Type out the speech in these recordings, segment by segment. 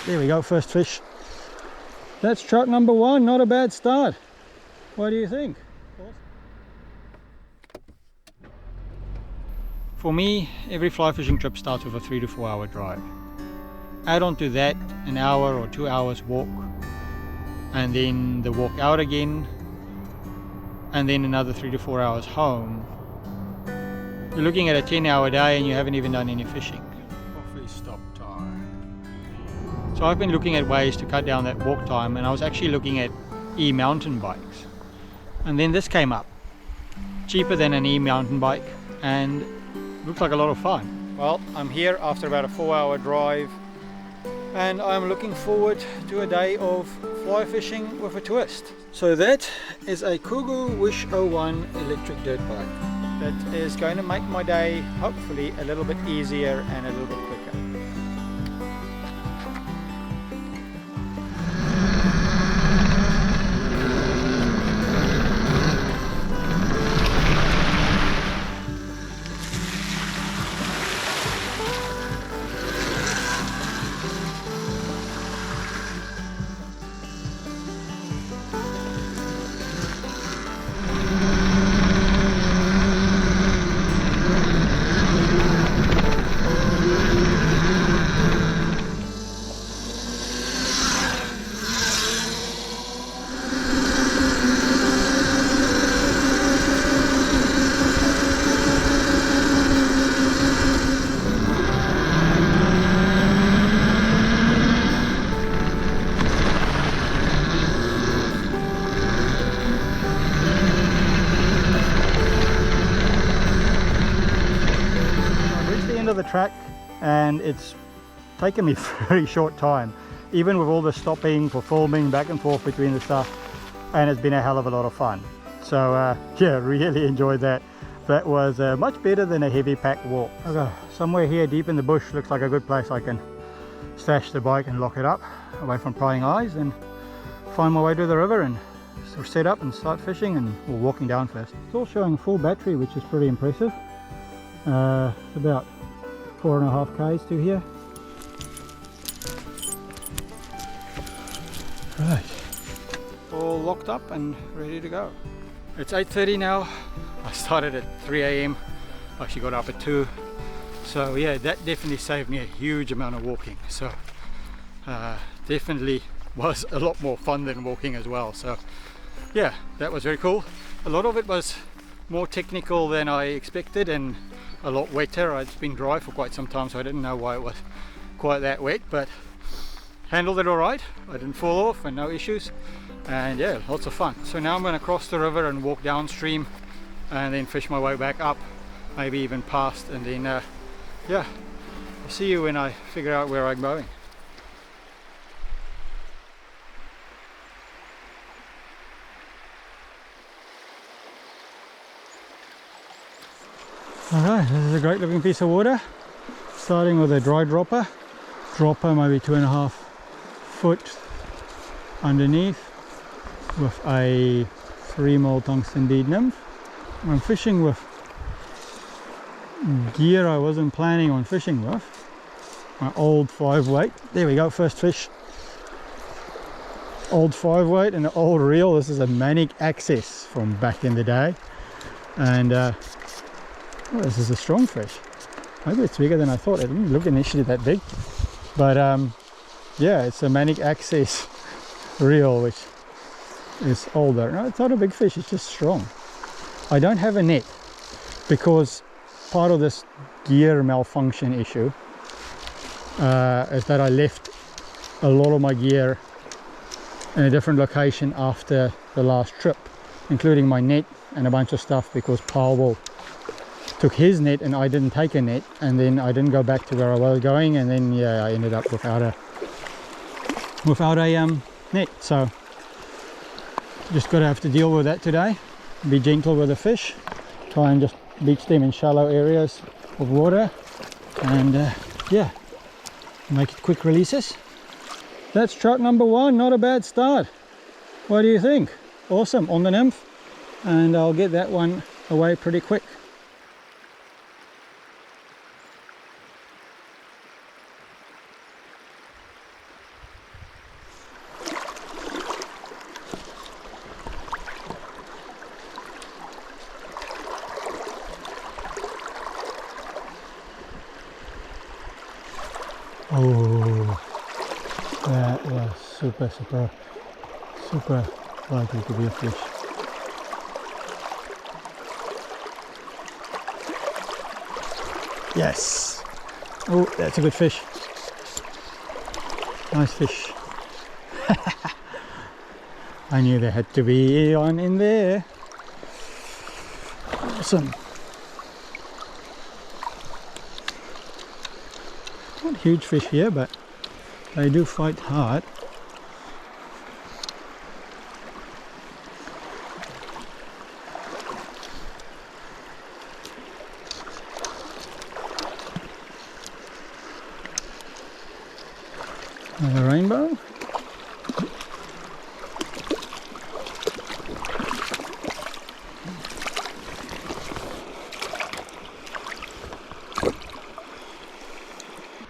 There we go, first fish. That's trout number one, not a bad start. What do you think? For me, every fly fishing trip starts with a 3 to 4 hour drive. Add on to that an hour or 2 hours walk, and then the walk out again, and then another 3 to 4 hours home. You're looking at a 10-hour day and you haven't even done any fishing. Coffee stop time. So I've been looking at ways to cut down that walk time, and I was actually looking at e-mountain bikes. And then this came up. Cheaper than an e-mountain bike, and looks like a lot of fun. Well, I'm here after about a 4-hour drive, and I'm looking forward to a day of fly fishing with a twist. So that is a Kugoo Wish 01 electric dirt bike. That is going to make my day hopefully a little bit easier and a little bit quicker. Of the track, and it's taken me a very short time, even with all the stopping for filming back and forth between the stuff, and it's been a hell of a lot of fun. So yeah, really enjoyed that. That was much better than a heavy pack walk. Okay, somewhere here deep in the bush looks like a good place I can stash the bike and lock it up away from prying eyes, and find my way to the river and sort of set up and start fishing, and we're walking down first. It's all showing full battery, which is pretty impressive. It's about 4.5 k's to here. Right, all locked up and ready to go. It's 8:30 now. I started at 3 a.m. I actually got up at 2. So yeah, that definitely saved me a huge amount of walking. So definitely was a lot more fun than walking as well. So yeah, that was very cool. A lot of it was more technical than I expected, and a lot wetter. It's been dry for quite some time, so I didn't know why it was quite that wet, but handled it all right. I didn't fall off and no issues, and yeah, lots of fun. So now I'm going to cross the river and walk downstream and then fish my way back up, maybe even past, and then yeah, I'll see you when I figure out where I'm going. Alright, this is a great looking piece of water. Starting with a dry dropper. Dropper maybe 2.5 foot underneath with a 3mm tungsten bead nymph. I'm fishing with gear I wasn't planning on fishing with. My old 5-weight. There we go, first fish. Old 5-weight and an old reel. This is a Manic Access from back in the day. And oh, this is a strong fish. Maybe it's bigger than I thought. It didn't look initially that big, but yeah, it's a Manic Access reel, which is older. No, it's not a big fish, it's just strong. I don't have a net because part of this gear malfunction issue is that I left a lot of my gear in a different location after the last trip, including my net and a bunch of stuff, because Powell took his net and I didn't take a net, and then I didn't go back to where I was going, and then yeah, I ended up without a net. So just gotta have to deal with that today. Be gentle with the fish, try and just beach them in shallow areas of water, and yeah, make it quick releases. That's trout number one, not a bad start. What do you think? Awesome on the nymph, and I'll get that one away pretty quick. Oh, that was super likely to be a fish. Yes! Oh, that's a good fish. Nice fish. I knew there had to be one in there. Awesome. Not huge fish here, but they do fight hard. Another rainbow.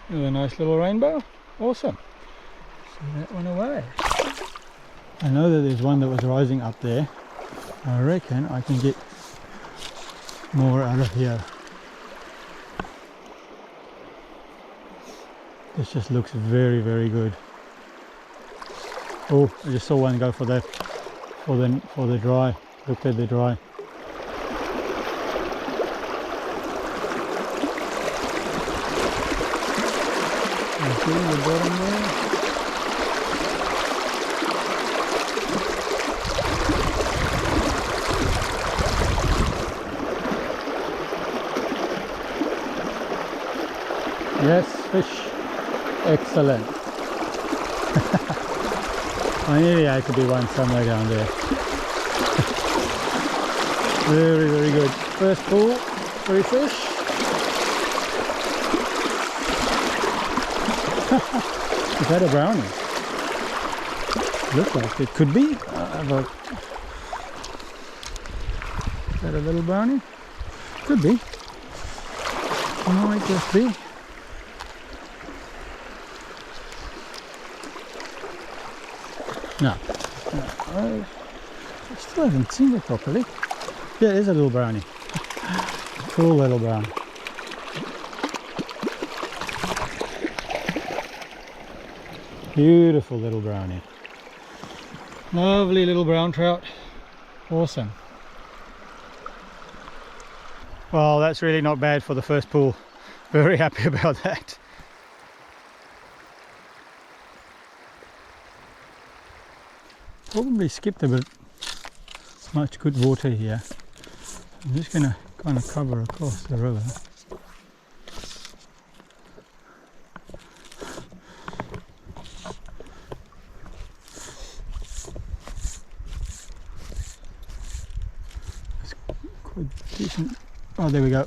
Another nice little rainbow. Awesome. See that one away. I know that there's one that was rising up there. I reckon I can get more out of here. This just looks very good. Oh, I just saw one go for the dry. Looked at the dry. Okay, the bottom there. Yes, fish. Excellent. I knew there had to be one somewhere down there. Very good. First pull, 3 fish. Is that a brownie? Looks like it could be. But is that a little brownie? Could be. Might just be. No, I still haven't seen it properly. Yeah, it is a little brownie. Cool little brown. Beautiful little brownie. Lovely little brown trout. Awesome. Well, that's really not bad for the first pull. Very happy about that. Probably skipped a bit much good water here. I'm just going to kind of cover across the river. It's quite decent. Oh, there we go.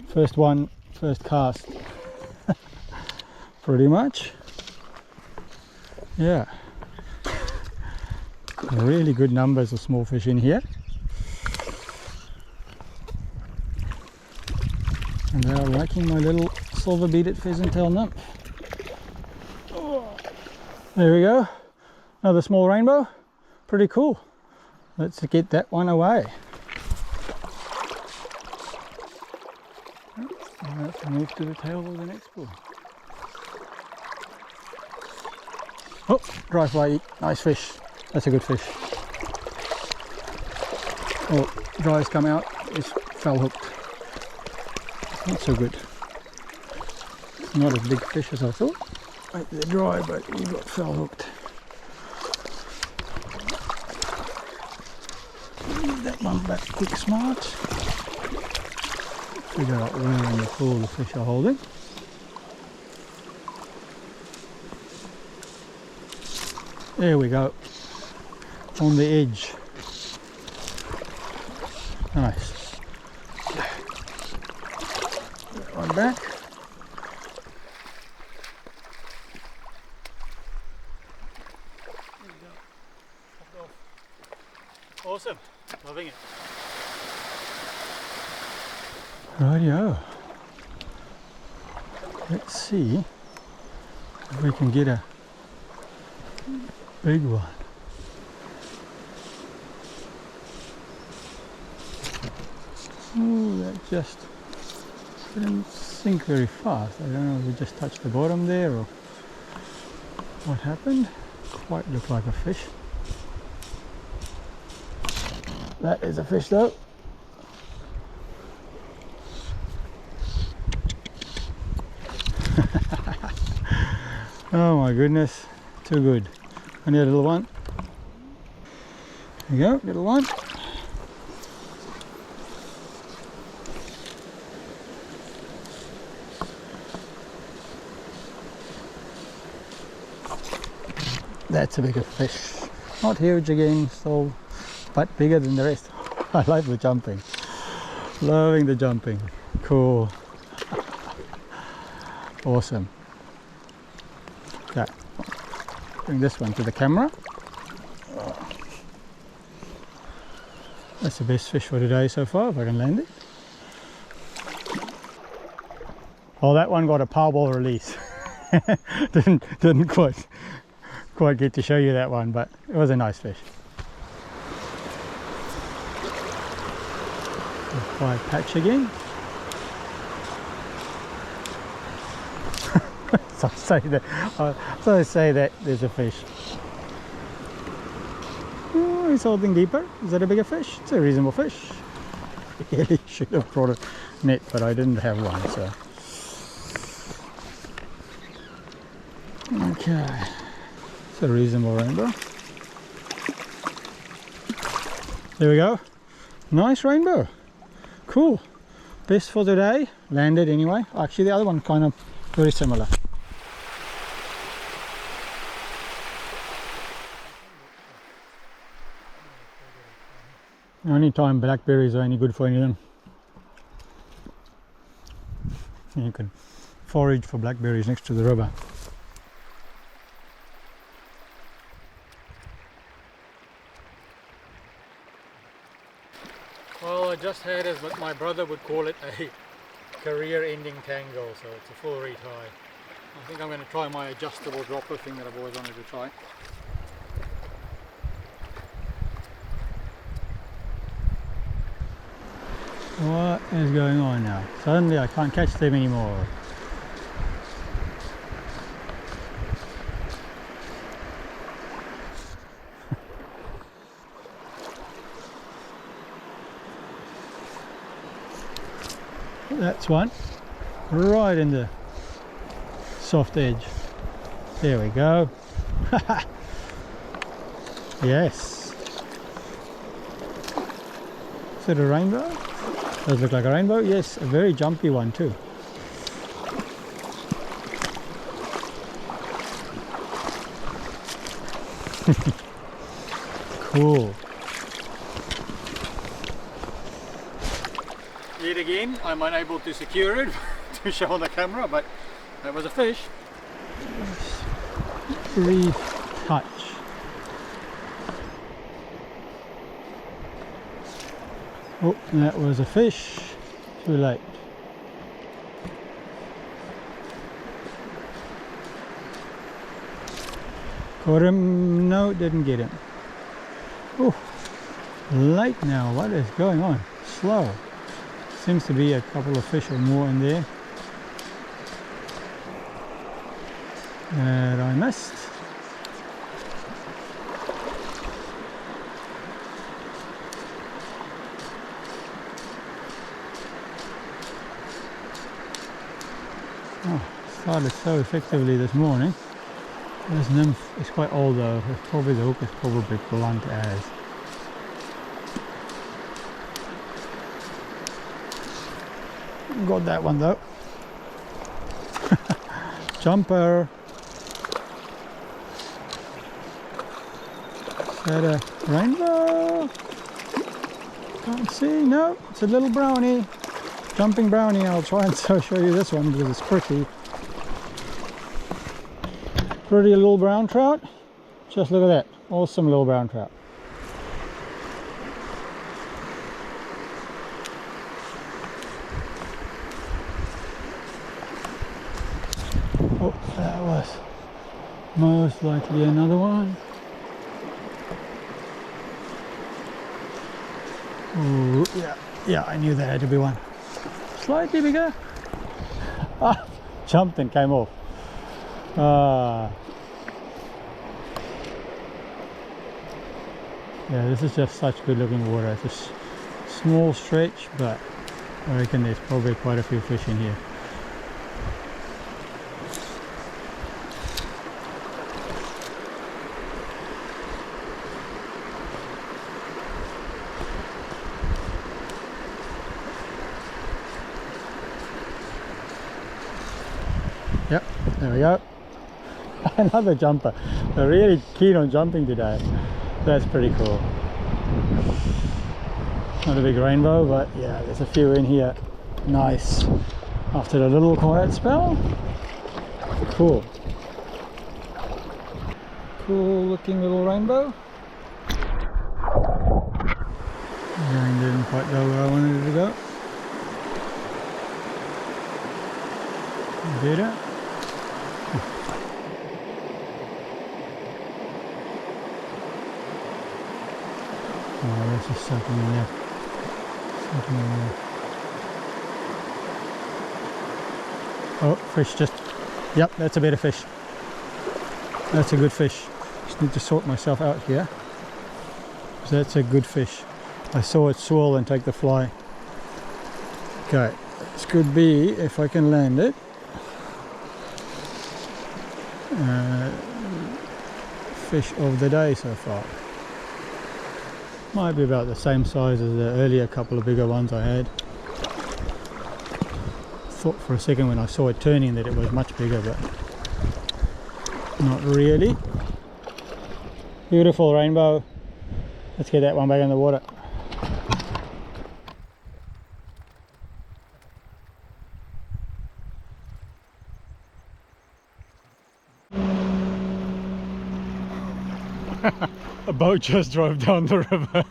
First one, first cast. Pretty much. Yeah. Really good numbers of small fish in here, and they are liking my little silver beaded pheasant tail nymph. Oh, there we go, another small rainbow. Pretty cool. Let's get that one away. Let's move to the tail of the next pull. Oh, dry fly, nice fish. That's a good fish. Oh, dry's come out. It's fell hooked. Not so good. It's not as big fish as I thought. Like they're dry, but he got fell hooked. Leave that one back quick smart. Figure out where in the pool the fish are holding. There we go. On the edge. Nice. That one back. There we go. Popped off. Awesome. Loving it. Rightio. Let's see if we can get a big one. Oh, that just couldn't sink very fast. I don't know if we just touched the bottom there or what happened. Quite look like a fish. That is a fish though. Oh my goodness, too good. I need a little one. There you go, little one. That's a bigger fish. Not huge again, still, but bigger than the rest. I like the jumping. Loving the jumping. Cool. Awesome. Okay. Bring this one to the camera. That's the best fish for today so far, if I can land it. Oh, that one got a powerball release. didn't quite get to show you that one, but it was a nice fish. Quiet patch again. So I say that there's a fish. Oh, he's holding deeper. Is that a bigger fish? It's a reasonable fish. Really should have brought a net, but I didn't have one, so. Okay. It's a reasonable rainbow. There we go. Nice rainbow. Cool. Best for today. Landed anyway. Actually, the other one kind of very similar. Only time blackberries are any good for anything. You can forage for blackberries next to the river. Well, I just had, as what my brother would call it, a career-ending tangle, so it's a full retie. I think I'm going to try my adjustable dropper thing that I've always wanted to try. What is going on now? Suddenly I can't catch them anymore. That's one, right in the soft edge. There we go. Yes. Is it a rainbow? Does look like a rainbow? Yes, a very jumpy one too. Cool. Yet again, I'm unable to secure it to show on the camera, but that was a fish. Brief touch. Oh, that was a fish. Too late. Caught him? No, didn't get him. Oh, late now. What is going on? Slow. Seems to be a couple of fish or more in there that I missed. Oh, started so effectively this morning. This nymph is quite old though. Probably the hook is probably blunt as. Got that one though. Jumper. Is that a rainbow? Can't see. No, it's a little brownie. Jumping brownie. I'll try and show you this one because it's pretty. Pretty little brown trout. Just look at that. Awesome little brown trout. Oh, that was most likely another one. Ooh, yeah, I knew that had to be one. Slightly bigger. Ah, jumped and came off. Yeah, this is just such good looking water. It's a small stretch, but I reckon there's probably quite a few fish in here. Yep, there we go. Another jumper. They're really keen on jumping today. That's pretty cool. Not a big rainbow, but yeah, there's a few in here. Nice. After a little quiet spell. Cool. Cool looking little rainbow. The rain didn't quite go where I wanted it to go. Better. Oh, there's just something in there. Something in there. Oh, fish just... Yep, that's a better fish. That's a good fish. Just need to sort myself out here. So that's a good fish. I saw it swirl and take the fly. Okay, this could be, if I can land it, fish of the day so far. Might be about the same size as the earlier couple of bigger ones I had. Thought for a second when I saw it turning that it was much bigger, but not really. Beautiful rainbow. Let's get that one back in the water. A boat just drove down the river.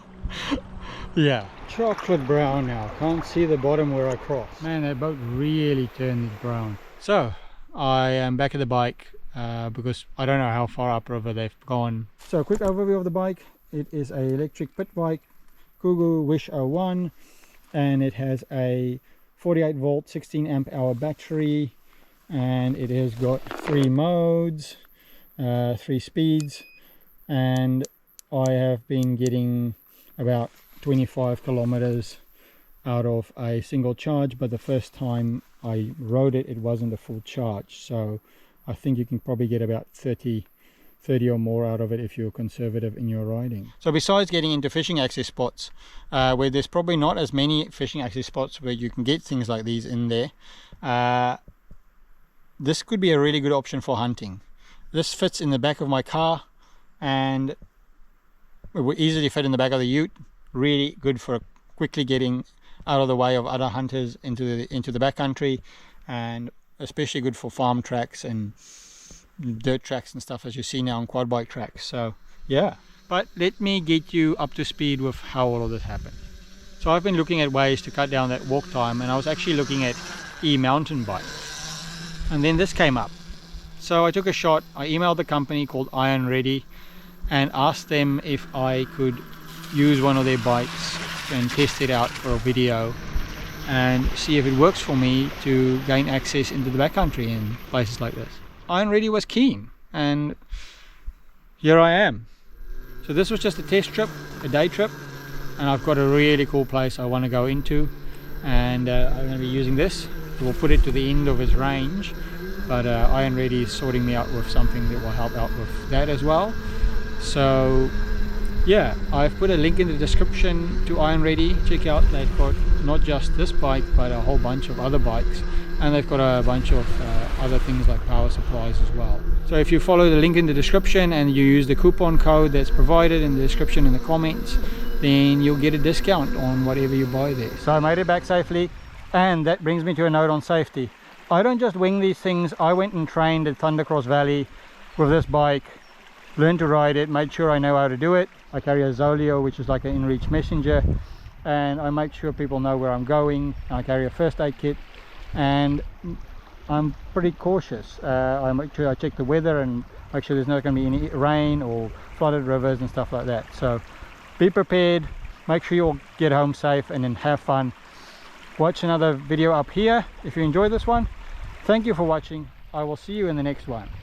Yeah, chocolate brown now. Can't see the bottom where I crossed. Man, that boat really turned it brown. So I am back at the bike because I don't know how far upriver they've gone. So a quick overview of the bike. It is a electric pit bike, Kugoo Wish 01, and it has a 48 volt 16 amp hour battery, and it has got 3 modes, 3 speeds, and I have been getting about 25 kilometers out of a single charge, but the first time I rode it, it wasn't a full charge, so I think you can probably get about 30 or more out of it if you're conservative in your riding. So besides getting into fishing access spots where there's probably not as many fishing access spots where you can get things like these in there, this could be a really good option for hunting. This fits in the back of my car and it would easily fit in the back of the ute. Really good for quickly getting out of the way of other hunters into the backcountry, and especially good for farm tracks and dirt tracks and stuff, as you see now on quad bike tracks. So yeah, but let me get you up to speed with how all of this happened. So I've been looking at ways to cut down that walk time, and I was actually looking at e-mountain bikes, and then this came up. So I took a shot. I emailed the company called IONREADY and asked them if I could use one of their bikes and test it out for a video and see if it works for me to gain access into the backcountry in places like this. IONREADY was keen, and here I am. So this was just a test trip, a day trip, and I've got a really cool place I want to go into, and I'm going to be using this. We'll put it to the end of its range, but IONREADY is sorting me out with something that will help out with that as well. So yeah, I've put a link in the description to IONREADY. Check out, they've got not just this bike but a whole bunch of other bikes, and they've got a bunch of other things like power supplies as well. So if you follow the link in the description and you use the coupon code that's provided in the description in the comments, then you'll get a discount on whatever you buy there. So I made it back safely, and that brings me to a note on safety. I don't just wing these things. I went and trained at Thundercross Valley with this bike, learned to ride it, made sure I know how to do it. I carry a Zoleo, which is like an inReach messenger, and I make sure people know where I'm going. I carry a first aid kit, and I'm pretty cautious. I make sure I check the weather and make sure there's not going to be any rain or flooded rivers and stuff like that. So be prepared, make sure you all get home safe, and then have fun. Watch another video up here if you enjoyed this one, Thank you for watching. I will see you in the next one.